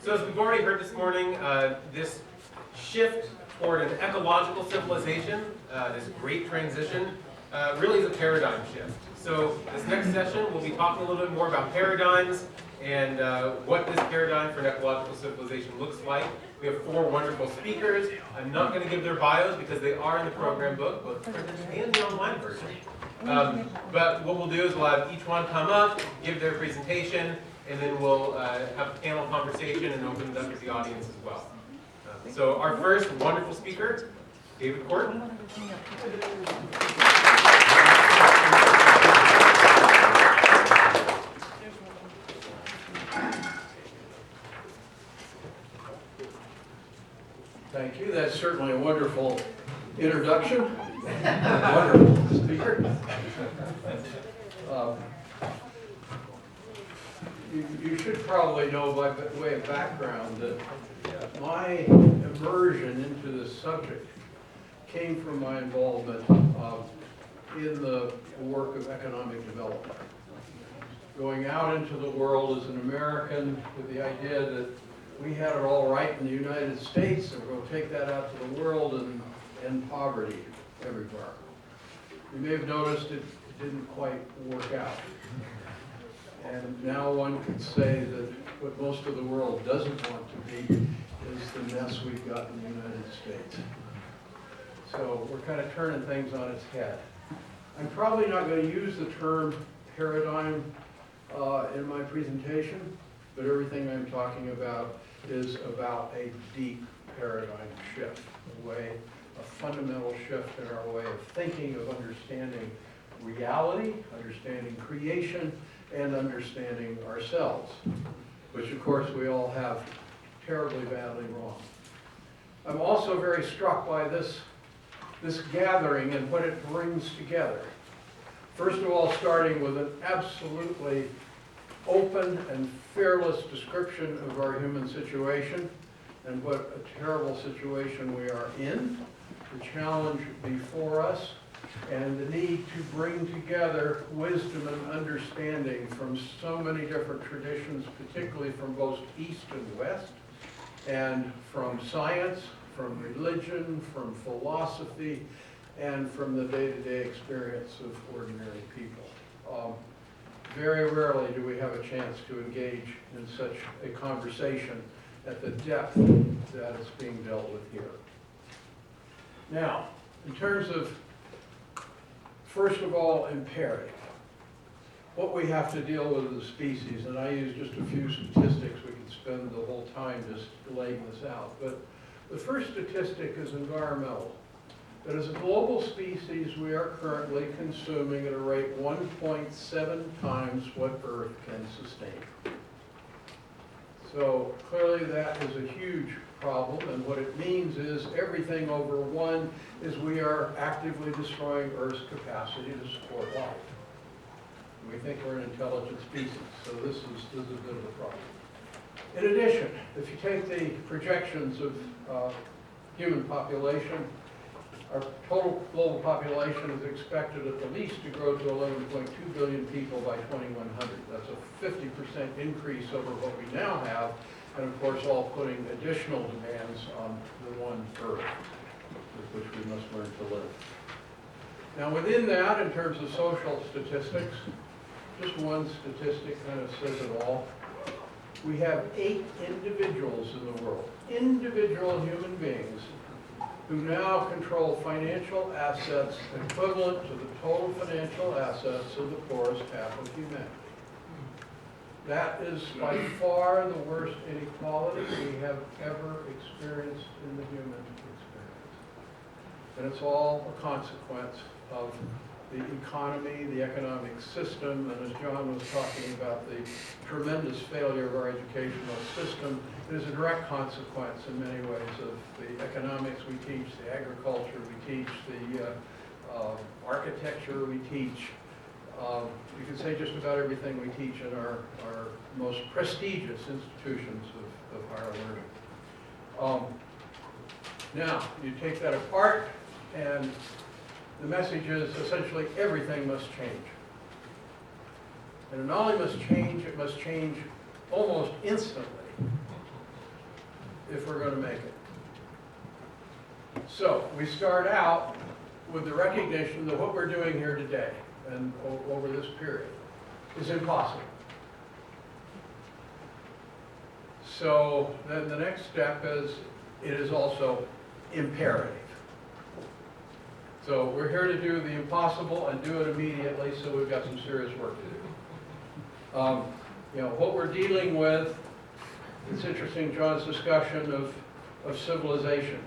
So as we've already heard this morning, this shift toward an ecological civilization, this great transition, really is a paradigm shift. So this next session, we'll be talking a little bit more about paradigms and what this paradigm for an ecological civilization looks like. We have 4 wonderful speakers. I'm not going to give their bios because they are in the program book, both printed and the online version. But what we'll do is we'll have each one come up, give their presentation, and then we'll have a panel conversation and open it up to the audience as well. So our first wonderful speaker, David Court. Thank you. That's certainly a wonderful introduction. Wonderful speaker. You should probably know by way of background that my immersion into this subject came from my involvement in the work of economic development. Going out into the world as an American with the idea that we had it all right in the United States and we're going to take that out to the world and end poverty everywhere. You may have noticed it didn't quite work out. And now one could say that what most of the world doesn't want to be is the mess we've got in the United States. So we're kind of turning things on its head. I'm probably not going to use the term paradigm in my presentation, but everything I'm talking about is about a deep paradigm shift, a fundamental shift in our way of thinking, of understanding reality, understanding creation, and understanding ourselves, which of course we all have terribly badly wrong. I'm also very struck by this gathering and what it brings together. First of all, starting with an absolutely open and fearless description of our human situation and what a terrible situation we are in, the challenge before us, and the need to bring together wisdom and understanding from so many different traditions, particularly from both East and West, and from science, from religion, from philosophy, and from the day-to-day experience of ordinary people. Very rarely do we have a chance to engage in such a conversation at the depth that is being dealt with here. Now, in terms of, first of all, imperative, what we have to deal with as a species, and I use just a few statistics, we could spend the whole time just laying this out, but the first statistic is environmental. That as a global species, we are currently consuming at a rate 1.7 times what Earth can sustain. So clearly that is a huge problem, and what it means is everything over 1 is we are actively destroying Earth's capacity to support life. We think we're an intelligent species, so this is a bit of a problem. In addition, if you take the projections of human population, our total global population is expected at the least to grow to 11.2 billion people by 2100. That's a 50% increase over what we now have, and of course all putting additional demands on the one Earth with which we must learn to live. Now within that, in terms of social statistics, just one statistic kind of says it all. We have 8 individuals in the world, individual human beings, who now control financial assets equivalent to the total financial assets of the poorest half of humanity. That is by far the worst inequality we have ever experienced in the human experience. And it's all a consequence of the economy, the economic system, and as John was talking about the tremendous failure of our educational system, it is a direct consequence in many ways of the economics we teach, the agriculture we teach, the architecture we teach. You can say just about everything we teach in our most prestigious institutions of higher learning. Now, you take that apart, and the message is essentially everything must change. And it not only must change, it must change almost instantly. if we're going to make it. So we start out with the recognition that what we're doing here today and over this period is impossible. So then the next step is it is also imperative. So we're here to do the impossible and do it immediately, so we've got some serious work to do. You know, what we're dealing with, it's interesting, John's discussion of civilization.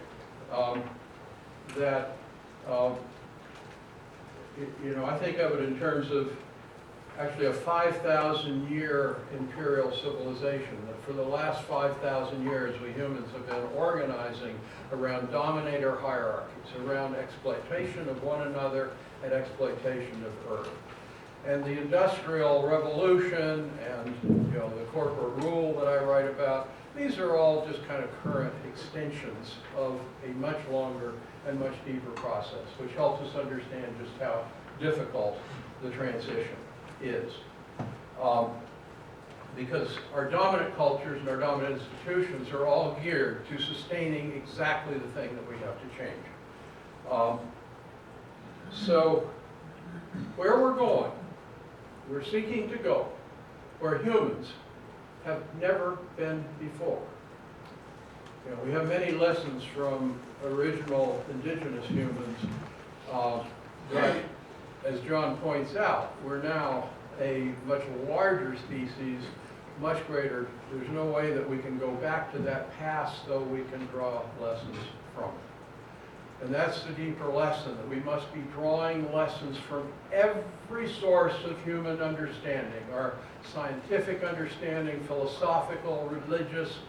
You know, I think of it in terms of actually a 5,000 year imperial civilization. That for the last 5,000 years, we humans have been organizing around dominator hierarchies, around exploitation of one another and exploitation of Earth. And the Industrial Revolution and, you know, the corporate rule that I write about, these are all just kind of current extensions of a much longer and much deeper process, which helps us understand just how difficult the transition is. Because our dominant cultures and our dominant institutions are all geared to sustaining exactly the thing that we have to change. So where we're going, we're seeking to go where humans have never been before. You know, we have many lessons from original indigenous humans, but as John points out, we're now a much larger species, much greater. There's no way that we can go back to that past, though we can draw lessons from it. And that's the deeper lesson, that we must be drawing lessons from every source of human understanding, our scientific understanding, philosophical, religious,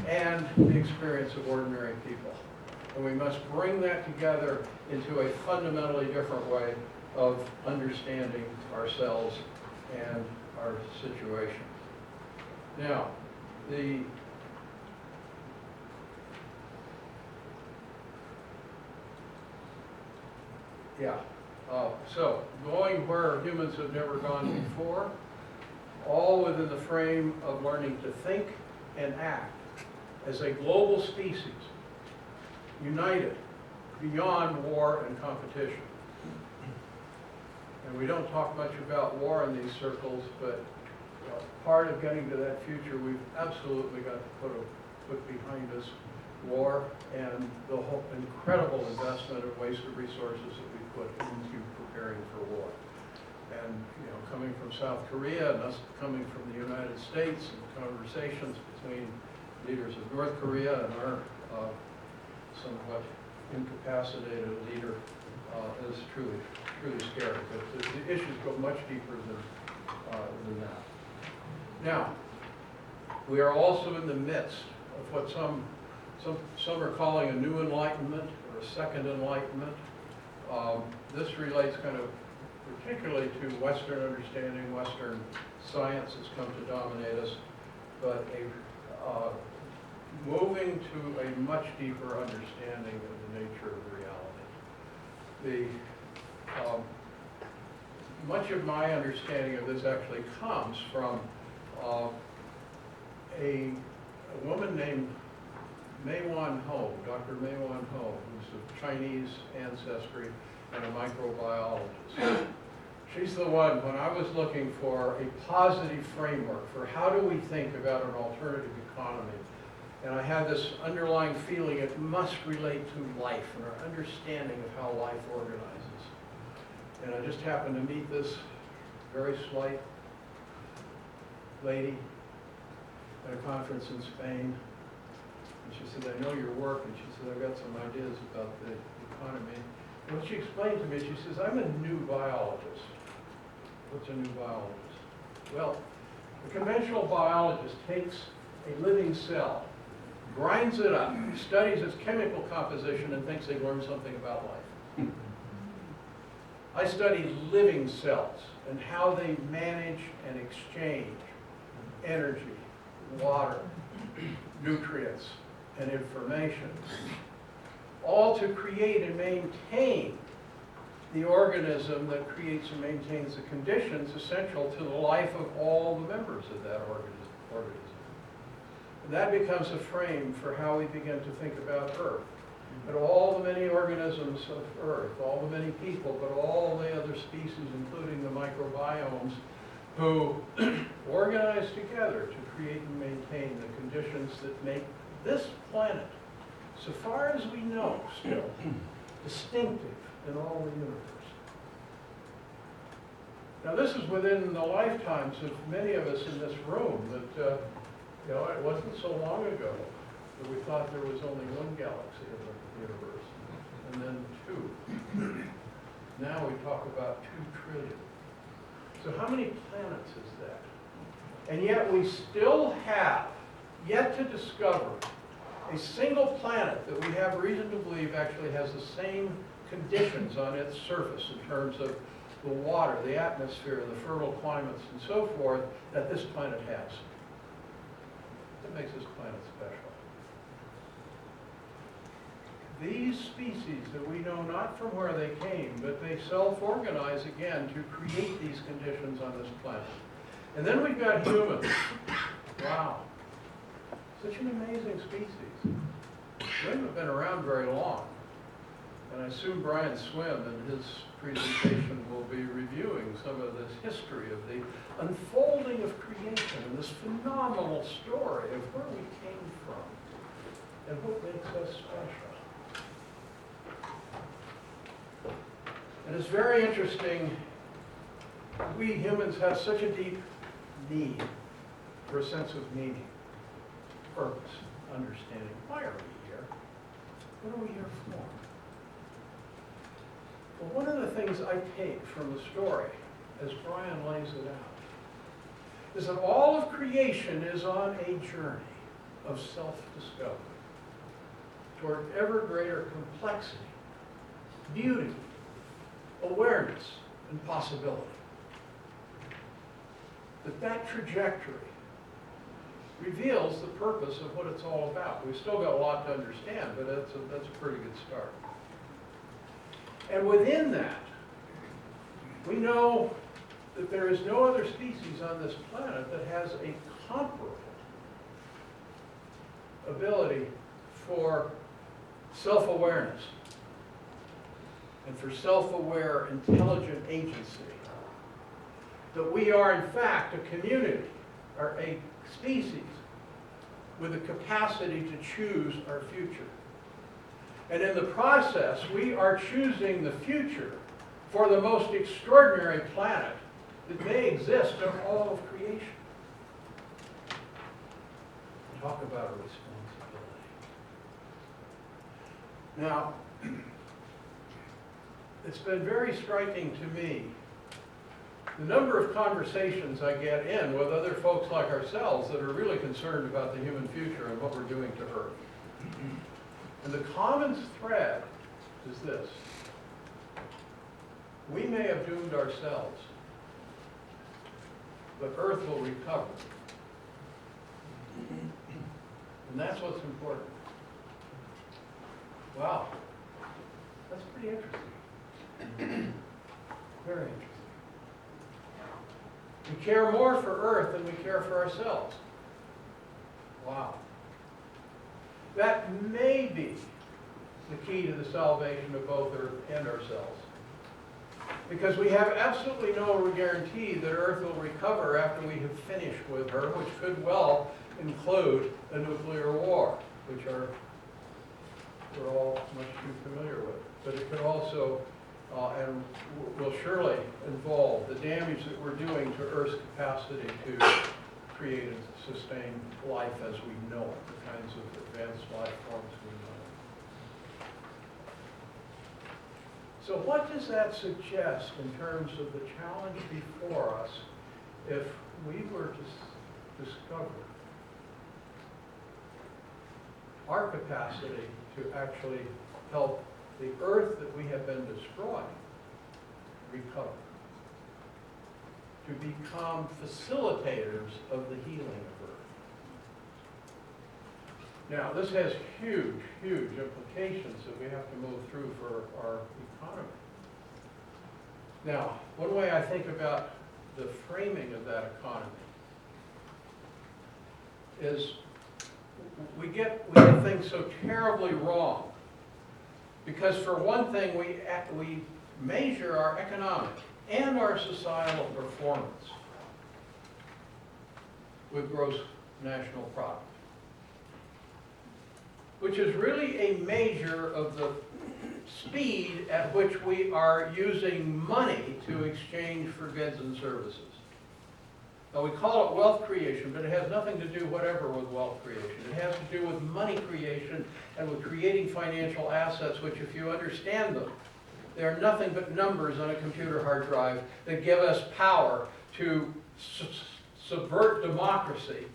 and the experience of ordinary people. And we must bring that together into a fundamentally different way of understanding ourselves and our situation. Now, so going where humans have never gone before, all within the frame of learning to think and act as a global species, united beyond war and competition. And we don't talk much about war in these circles, but part of getting to that future, we've absolutely got to put behind us war and the whole incredible investment of wasted resources that we put into preparing for war. And, you know, coming from South Korea and us coming from the United States, and conversations between leaders of North Korea and our somewhat incapacitated leader is truly scary. But the issues go much deeper than that. Now, we are also in the midst of what some are calling a new enlightenment or a second enlightenment. This relates kind of particularly to Western understanding, Western science has come to dominate us, but moving to a much deeper understanding of the nature of reality. Much of my understanding of this actually comes from a woman named Mei Wan Ho, Dr. Mei Wan Ho, who's of Chinese ancestry and a microbiologist. She's the one, when I was looking for a positive framework for how do we think about an alternative economy, and I had this underlying feeling it must relate to life and our understanding of how life organizes. And I just happened to meet this very slight lady at a conference in Spain. And she said, I know your work, and she said, I've got some ideas about the economy. And what she explained to me, she says, I'm a new biologist. What's a new biologist? Well, a conventional biologist takes a living cell, grinds it up, studies its chemical composition, and thinks they learned something about life. I study living cells and how they manage and exchange energy, water, nutrients, and information, all to create and maintain the organism that creates and maintains the conditions essential to the life of all the members of that organism. That becomes a frame for how we begin to think about Earth. But all the many organisms of Earth, all the many people, but all the other species, including the microbiomes, who organize together to create and maintain the conditions that make this planet, so far as we know still, distinctive in all the universe. Now this is within the lifetimes of many of us in this room that, it wasn't so long ago that we thought there was only one galaxy in the universe, and then two. Now we talk about 2 trillion. So how many planets is that? And yet we still have yet to discover a single planet that we have reason to believe actually has the same conditions on its surface in terms of the water, the atmosphere, the fertile climates, and so forth that this planet has. That makes this planet special. These species that we know not from where they came, but they self-organize again to create these conditions on this planet. And then we've got humans. Wow. Such an amazing species. We haven't been around very long. And I assume Brian Swim in his presentation will be reviewing some of this history of the unfolding of creation and this phenomenal story of where we came from and what makes us special. And it's very interesting, we humans have such a deep need for a sense of meaning, purpose, understanding. Why are we here? What are we here for? Well, one of the things I take from the story, as Brian lays it out, is that all of creation is on a journey of self-discovery toward ever greater complexity, beauty, awareness, and possibility. That trajectory reveals the purpose of what it's all about. We've still got a lot to understand, but that's a pretty good start. And within that, we know that there is no other species on this planet that has a comparable ability for self-awareness and for self-aware, intelligent agency. That we are, in fact, a community, or a species, with the capacity to choose our future. And in the process, we are choosing the future for the most extraordinary planet that may exist in all of creation. Talk about a responsibility. Now, it's been very striking to me the number of conversations I get in with other folks like ourselves that are really concerned about the human future and what we're doing to Earth. And the common thread is this: we may have doomed ourselves, but Earth will recover. And that's what's important. Wow, that's pretty interesting. Very interesting. We care more for Earth than we care for ourselves. Wow. That may be the key to the salvation of both Earth and ourselves. Because we have absolutely no guarantee that Earth will recover after we have finished with her, which could well include a nuclear war, which we're all much too familiar with. But it could also, and will surely involve the damage that we're doing to Earth's capacity to create and sustain life as we know it, the kinds of advanced life forms we know. So what does that suggest in terms of the challenge before us if we were to discover our capacity to actually help the Earth that we have been destroying recover, to become facilitators of the healing of Earth? Now, this has huge, huge implications that we have to move through for our economy. Now, one way I think about the framing of that economy is get things so terribly wrong. Because for one thing, we measure our economic and our societal performance with gross national product, which is really a measure of the speed at which we are using money to exchange for goods and services. Now, we call it wealth creation, but it has nothing to do whatever with wealth creation. It has to do with money creation and with creating financial assets, which, if you understand them, they are nothing but numbers on a computer hard drive that give us power to subvert democracy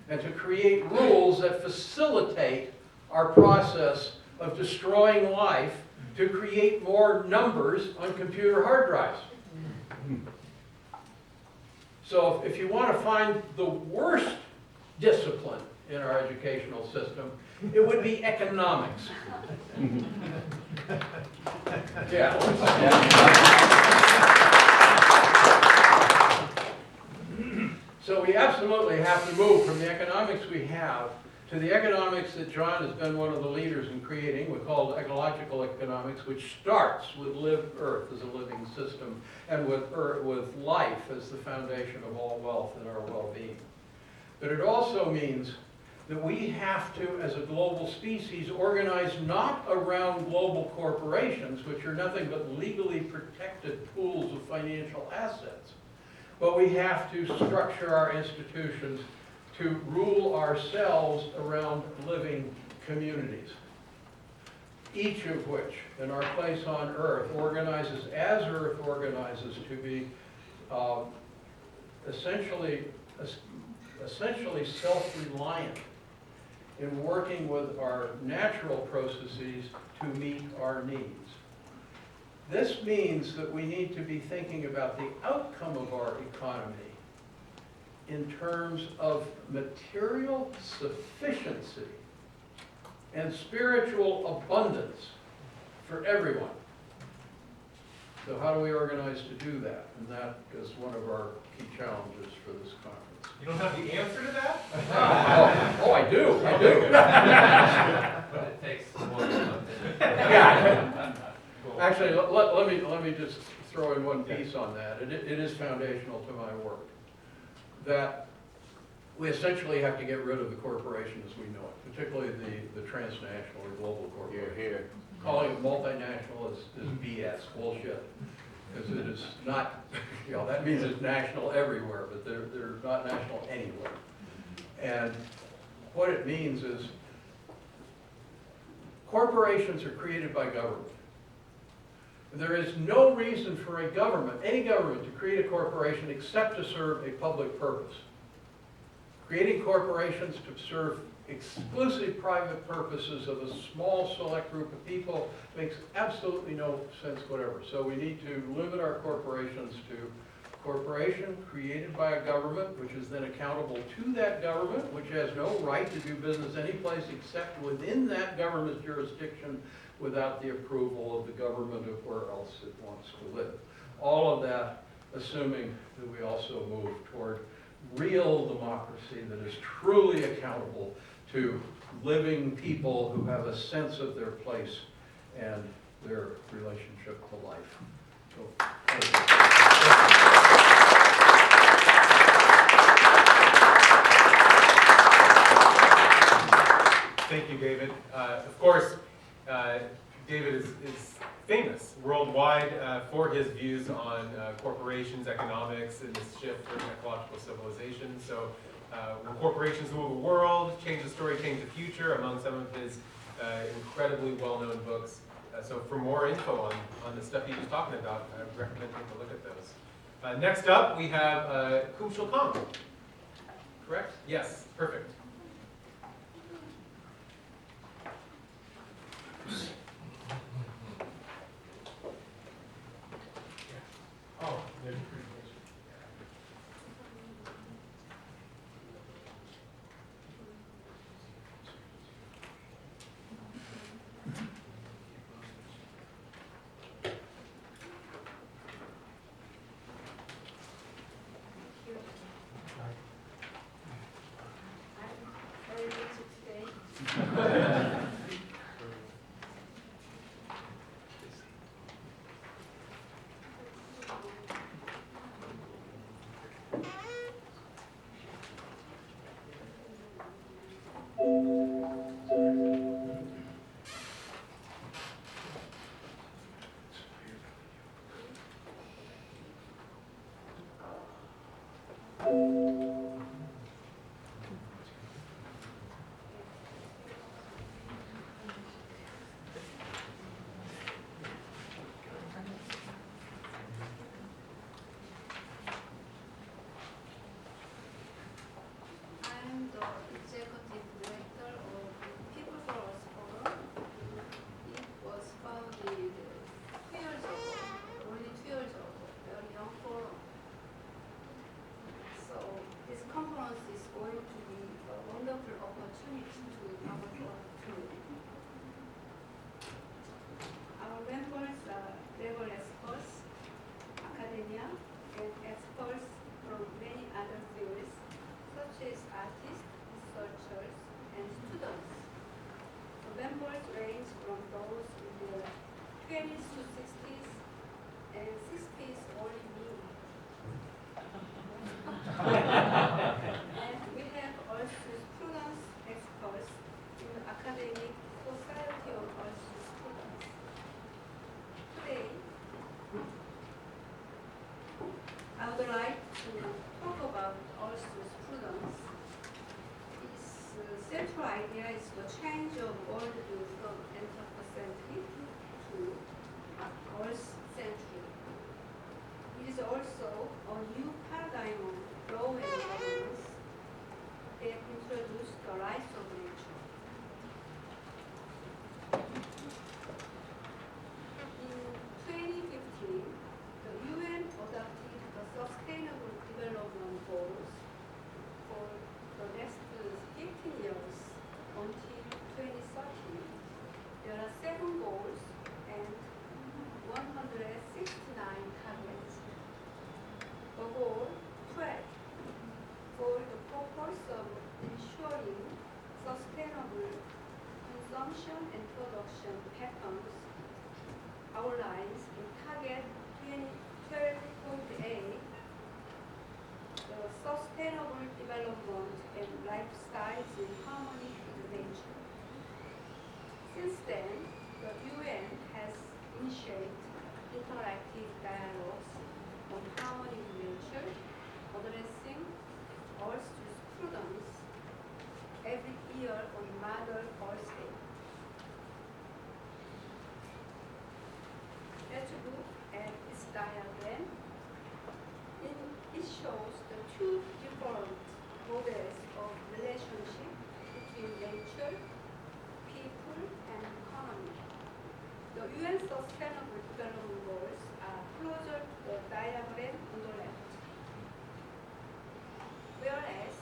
and to create rules that facilitate our process of destroying life to create more numbers on computer hard drives. So if you want to find the worst discipline in our educational system, it would be economics. Yeah. So we absolutely have to move from the economics we have to the economics that John has been one of the leaders in creating. We call it ecological economics, which starts with Earth as a living system and with life as the foundation of all wealth and our well-being. But it also means that we have to, as a global species, organize not around global corporations, which are nothing but legally protected pools of financial assets, but we have to structure our institutions to rule ourselves around living communities, each of which, in our place on Earth, organizes as Earth organizes to be essentially self-reliant in working with our natural processes to meet our needs. This means that we need to be thinking about the outcome of our economy in terms of material sufficiency and spiritual abundance for everyone. So how do we organize to do that? And that is one of our key challenges for this conference. You don't have the answer to that? Oh, I do. But it takes more than one thing. Yeah. Cool. Actually, let me just throw in one piece on that. It is foundational to my work. That we essentially have to get rid of the corporation as we know it, particularly the transnational or global corporation. Here. Calling it multinational is BS, bullshit. Because it is not, that means it's national everywhere, but they're not national anywhere. And what it means is corporations are created by government. There is no reason for a government, any government, to create a corporation except to serve a public purpose. Creating corporations to serve exclusive private purposes of a small select group of people makes absolutely no sense whatever. So we need to limit our corporations to corporation created by a government, which is then accountable to that government, which has no right to do business anyplace except within that government's jurisdiction without the approval of the government of where else it wants to live. All of that assuming that we also move toward real democracy that is truly accountable to living people who have a sense of their place and their relationship to life. So, thank you. Thank you, David. Of course, David is famous worldwide for his views on corporations, economics, and this shift toward ecological civilization. So when corporations rule the world, change the story, change the future, among some of his incredibly well-known books. So for more info on the stuff he was talking about, I recommend taking a look at those. Next up, we have Kum Shil Kang. Correct? Yes, perfect. Oh, consumption and production patterns outlines in Target 2012.8, the sustainable development and lifestyles in harmony with nature. Since then, the UN has initiated interactive dialogues on harmony with nature, addressing Earth's jurisprudence every year on Mother Earth Day. Let's look at this diagram. It shows the two different models of relationship between nature, people, and economy. The UN Sustainable Development Goals are closer to the diagram on the left, whereas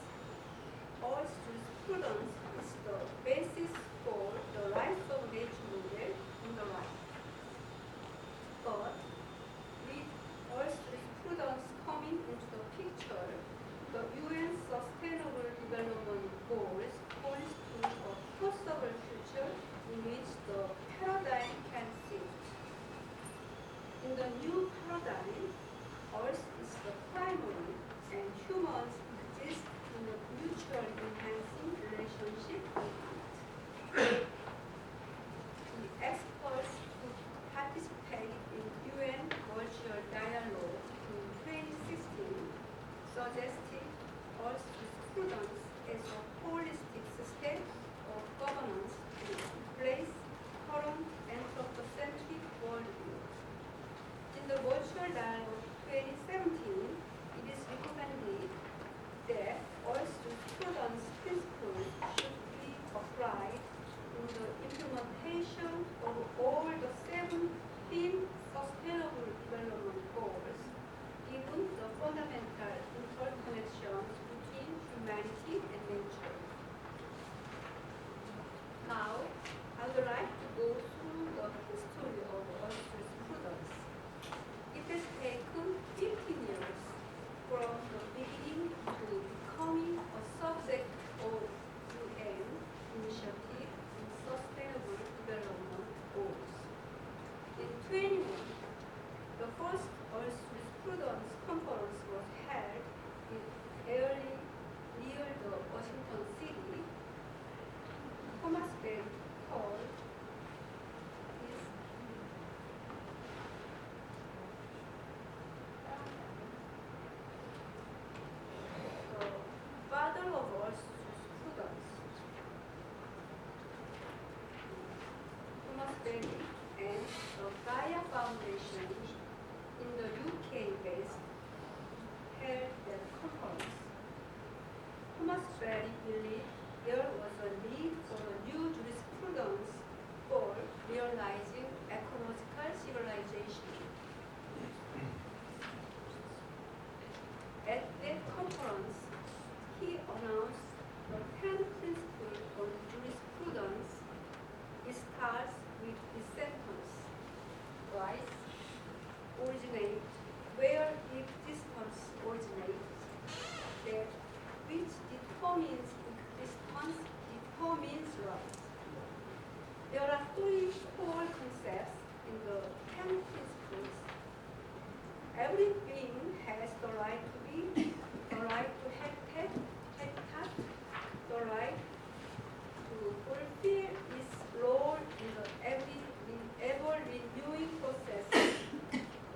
Earth's jurisprudence is the basis for the rights of nature model on the right. But with Earth's jurisprudence coming into the picture, the UN Sustainable Development Goals points to a possible future in which the paradigm can shift. In the new paradigm, Earth is the primary and humans exist in a mutually enhancing relationship with it. The experts who participated in UN Virtual Dialogue in 2016 suggested Earth's jurisprudence as a holistic system of governance to replace current anthropocentric worldview. In the Virtual Dialogue 2017, it is recommended that Earth's jurisprudence principles should be applied in the implementation of all the 17 Sustainable Development Goals, given the fundamental interconnections between humanity and nature. Now, I would like to go through the history of Earth's jurisprudence. It has taken 15 years from the beginning to becoming a subject of UN initiative in Sustainable Development Goals. In 2021, the first Earth Jurisprudence Conference was held in Early near the Washington city. Thomas Bell called his the father of Earth Jurisprudence. Thomas Bell and the Gaia Foundation in the UK based held that conference. Thomas Berry believed there was a need for a new jurisprudence for realizing ecological civilization. At that conference, he announced the 10 principles on jurisprudence. It starts with the sentence: rights originate where existence originates, that which determines existence determines rights. There are three core concepts in the 10 principles. Every being has the right to be, the right to habitat, the right to fulfill its role in the ever-renewing process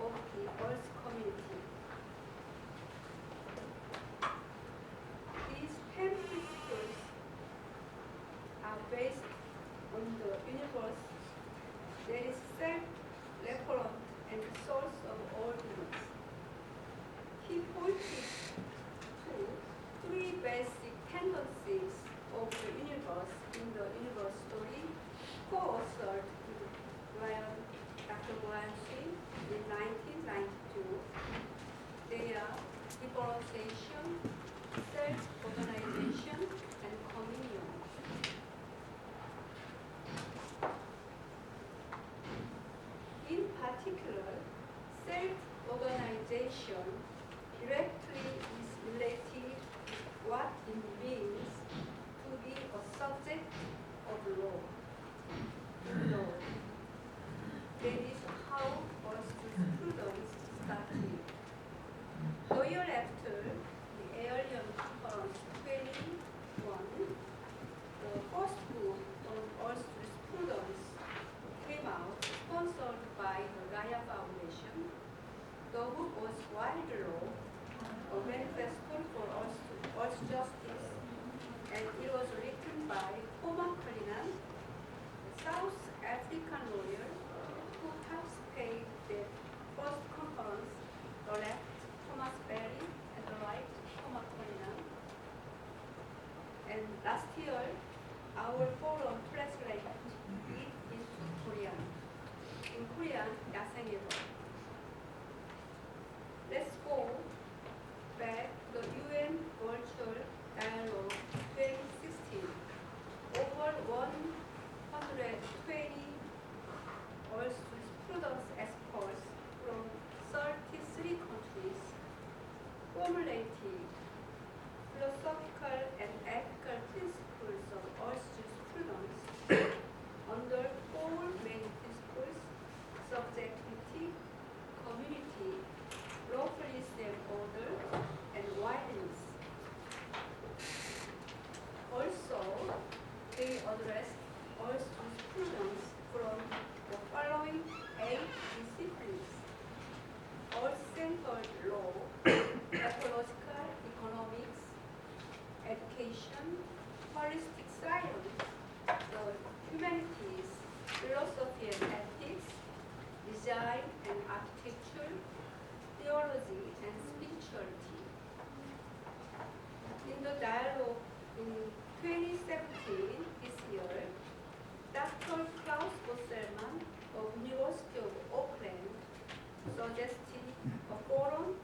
of the Earth community. These 10 principles are based on the universe that is self-referent and the source of all beings. He pointed to three basic tendencies of the universe in the universe story, co-authored with Dr. Brian Sheen in 1992. They are differentiation, self-organization, and communion. In particular, self-organization directly is related to what it means to be a subject of law. also students from the following 8 disciplines: all-centered law, ecological economics, education, holistic science, the humanities, philosophy and ethics, design and architecture, theology and spirituality. In the dialogue in 2017, this year, Dr. Klaus Bosselman of University of Auckland suggested a forum